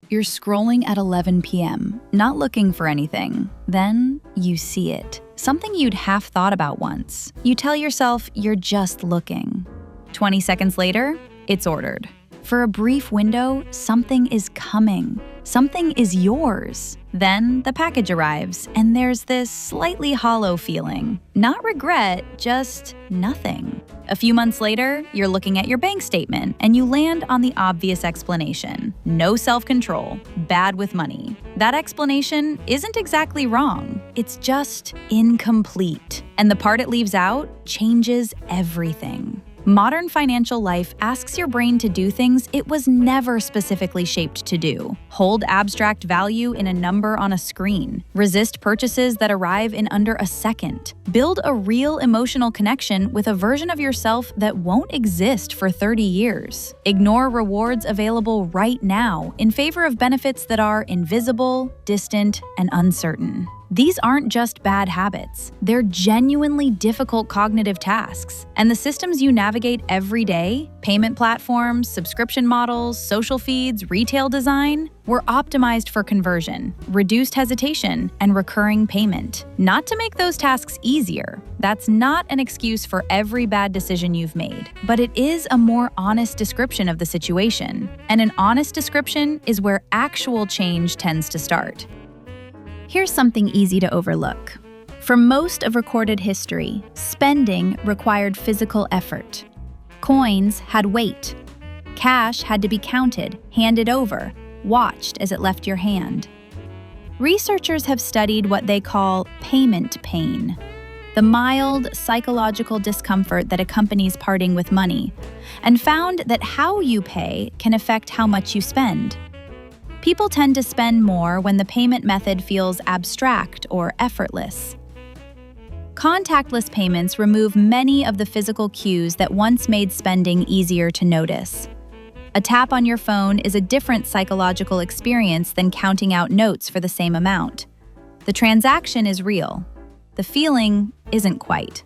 You're scrolling at 11 p.m., not looking for anything. Then you see it. Something you'd half thought about once. You tell yourself you're just looking. 20 seconds later, it's ordered. For a brief window, something is coming. Something is yours. Then the package arrives, and there's this slightly hollow feeling. Not regret, just nothing. A few months later, you're looking at your bank statement, and you land on the obvious explanation. No self-control, bad with money. That explanation isn't exactly wrong. It's just incomplete. And the part it leaves out changes everything. Modern financial life asks your brain to do things it was never specifically shaped to do. Hold abstract value in a number on a screen. Resist purchases that arrive in under a second. Build a real emotional connection with a version of yourself that won't exist for 30 years. Ignore rewards available right now in favor of benefits that are invisible, distant, and uncertain. These aren't just bad habits. They're genuinely difficult cognitive tasks. And the systems you navigate every day, payment platforms, subscription models, social feeds, retail design, were optimized for conversion, reduced hesitation, and recurring payment. Not to make those tasks easier. That's not an excuse for every bad decision you've made. But it is a more honest description of the situation. And an honest description is where actual change tends to start. Here's something easy to overlook. For most of recorded history, spending required physical effort. Coins had weight. Cash had to be counted, handed over, watched as it left your hand. Researchers have studied what they call payment pain, the mild psychological discomfort that accompanies parting with money, and found that how you pay can affect how much you spend. People tend to spend more when the payment method feels abstract or effortless. Contactless payments remove many of the physical cues that once made spending easier to notice. A tap on your phone is a different psychological experience than counting out notes for the same amount. The transaction is real. The feeling isn't quite.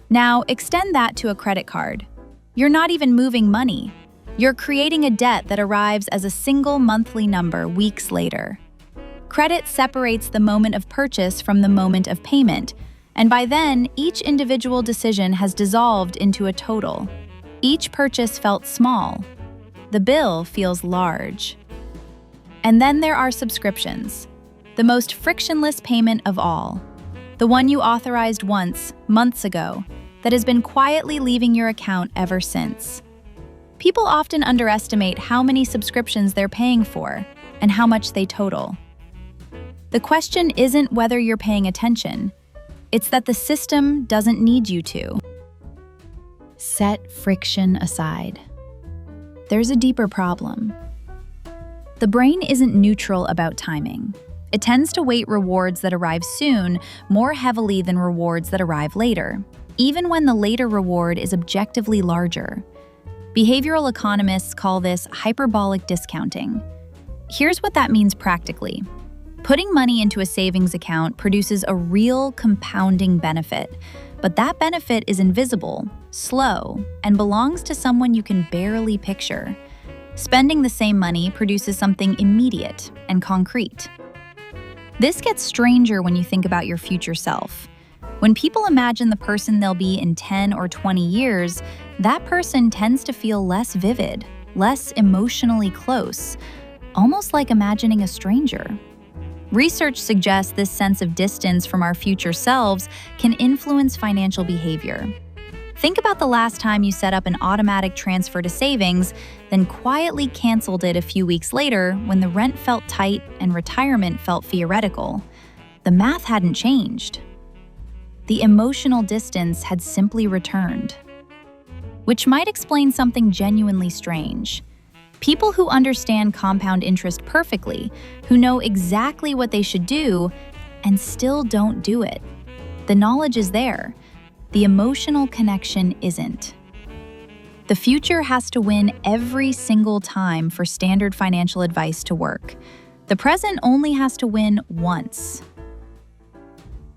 Now, extend that to a credit card. You're not even moving money. You're creating a debt that arrives as a single monthly number weeks later. Credit separates the moment of purchase from the moment of payment, and by then, each individual decision has dissolved into a total. Each purchase felt small. The bill feels large. And then there are subscriptions, the most frictionless payment of all. The one you authorized once, months ago, that has been quietly leaving your account ever since. People often underestimate how many subscriptions they're paying for and how much they total. The question isn't whether you're paying attention, it's that the system doesn't need you to. Set friction aside. There's a deeper problem. The brain isn't neutral about timing. It tends to weight rewards that arrive soon more heavily than rewards that arrive later, even when the later reward is objectively larger. Behavioral economists call this hyperbolic discounting. Here's what that means practically. Putting money into a savings account produces a real compounding benefit, but that benefit is invisible, slow, and belongs to someone you can barely picture. Spending the same money produces something immediate and concrete. This gets stranger when you think about your future self. When people imagine the person they'll be in 10 or 20 years, that person tends to feel less vivid, less emotionally close, almost like imagining a stranger. Research suggests this sense of distance from our future selves can influence financial behavior. Think about the last time you set up an automatic transfer to savings, then quietly canceled it a few weeks later when the rent felt tight and retirement felt theoretical. The math hadn't changed. The emotional distance had simply returned. Which might explain something genuinely strange. People who understand compound interest perfectly, who know exactly what they should do, and still don't do it. The knowledge is there. The emotional connection isn't. The future has to win every single time for standard financial advice to work. The present only has to win once.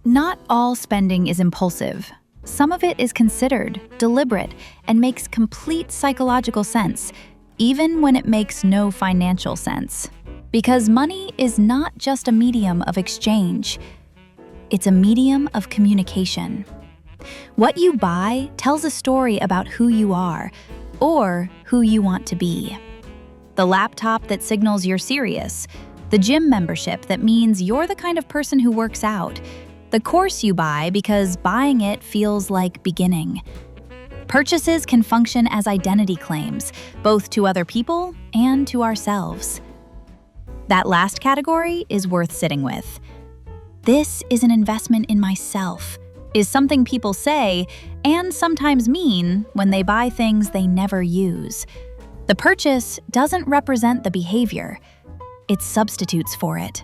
Not all spending is impulsive. Some of it is considered, deliberate, and makes complete psychological sense, even when it makes no financial sense. Because money is not just a medium of exchange, it's a medium of communication. What you buy tells a story about who you are or who you want to be. The laptop that signals you're serious, the gym membership that means you're the kind of person who works out, the course you buy because buying it feels like beginning. Purchases can function as identity claims, both to other people and to ourselves. That last category is worth sitting with. This is an investment in myself, is something people say and sometimes mean when they buy things they never use. The purchase doesn't represent the behavior, it substitutes for it.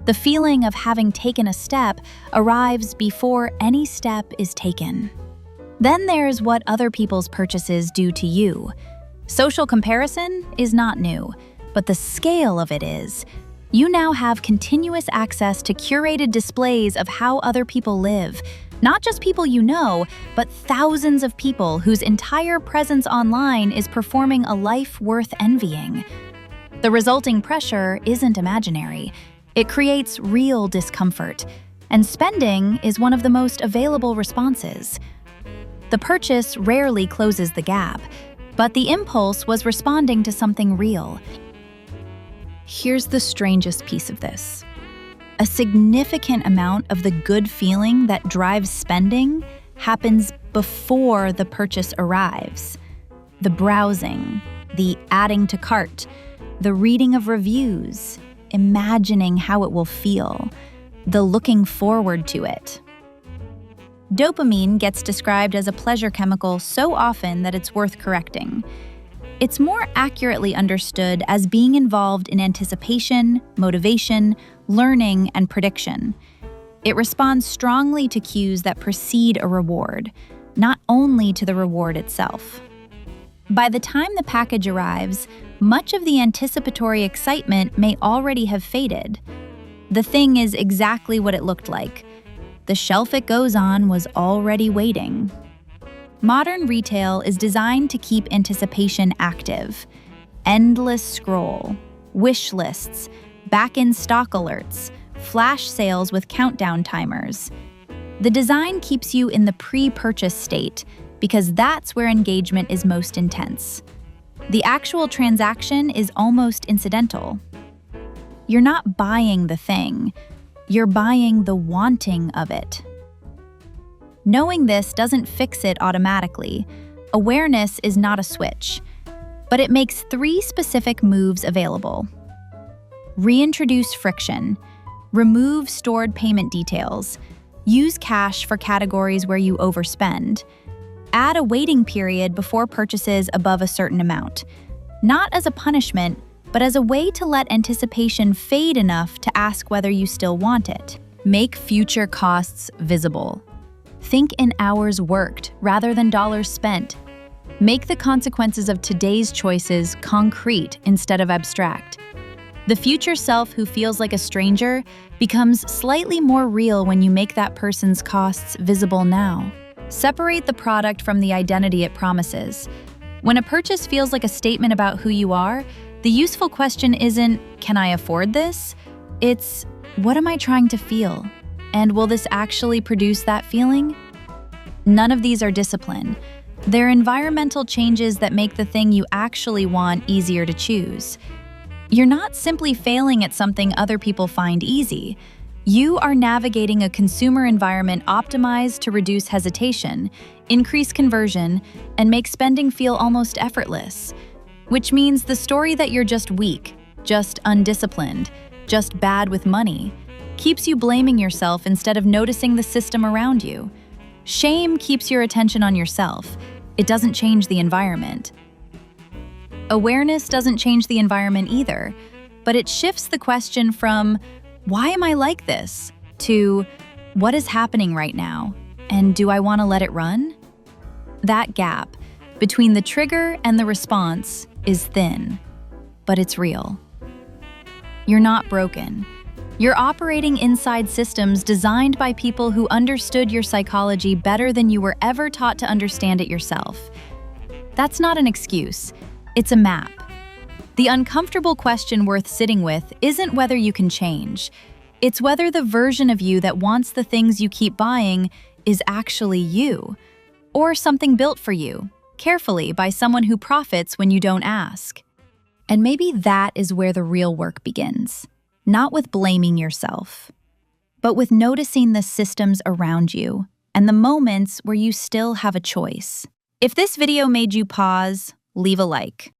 The feeling of having taken a step arrives before any step is taken. Then there's what other people's purchases do to you. Social comparison is not new, but the scale of it is. You now have continuous access to curated displays of how other people live, not just people you know, but thousands of people whose entire presence online is performing a life worth envying. The resulting pressure isn't imaginary. It creates real discomfort, and spending is one of the most available responses. The purchase rarely closes the gap, but the impulse was responding to something real. Here's the strangest piece of this. A significant amount of the good feeling that drives spending happens before the purchase arrives. The browsing, the adding to cart, the reading of reviews, imagining how it will feel, the looking forward to it. Dopamine gets described as a pleasure chemical so often that it's worth correcting. It's more accurately understood as being involved in anticipation, motivation, learning, and prediction. It responds strongly to cues that precede a reward, not only to the reward itself. By the time the package arrives, much of the anticipatory excitement may already have faded. The thing is exactly what it looked like. The shelf it goes on was already waiting. Modern retail is designed to keep anticipation active. Endless scroll, wish lists, back-in-stock alerts, flash sales with countdown timers. The design keeps you in the pre-purchase state because that's where engagement is most intense. The actual transaction is almost incidental. You're not buying the thing, you're buying the wanting of it. Knowing this doesn't fix it automatically. Awareness is not a switch, but it makes 3 specific moves available. Reintroduce friction, remove stored payment details, use cash for categories where you overspend, add a waiting period before purchases above a certain amount, not as a punishment, but as a way to let anticipation fade enough to ask whether you still want it. Make future costs visible. Think in hours worked rather than dollars spent. Make the consequences of today's choices concrete instead of abstract. The future self who feels like a stranger becomes slightly more real when you make that person's costs visible now. Separate the product from the identity it promises. When a purchase feels like a statement about who you are, the useful question isn't, "Can I afford this?" It's, "What am I trying to feel? And will this actually produce that feeling?" None of these are discipline. They're environmental changes that make the thing you actually want easier to choose. You're not simply failing at something other people find easy. You are navigating a consumer environment optimized to reduce hesitation, increase conversion, and make spending feel almost effortless. Which means the story that you're just weak, just undisciplined, just bad with money, keeps you blaming yourself instead of noticing the system around you. Shame keeps your attention on yourself. It doesn't change the environment. Awareness doesn't change the environment either, but it shifts the question from, "Why am I like this?" to, "What is happening right now? And do I want to let it run?" That gap between the trigger and the response is thin, but it's real. You're not broken. You're operating inside systems designed by people who understood your psychology better than you were ever taught to understand it yourself. That's not an excuse. It's a map. The uncomfortable question worth sitting with isn't whether you can change. It's whether the version of you that wants the things you keep buying is actually you, or something built for you, carefully by someone who profits when you don't ask. And maybe that is where the real work begins, not with blaming yourself, but with noticing the systems around you and the moments where you still have a choice. If this video made you pause, leave a like.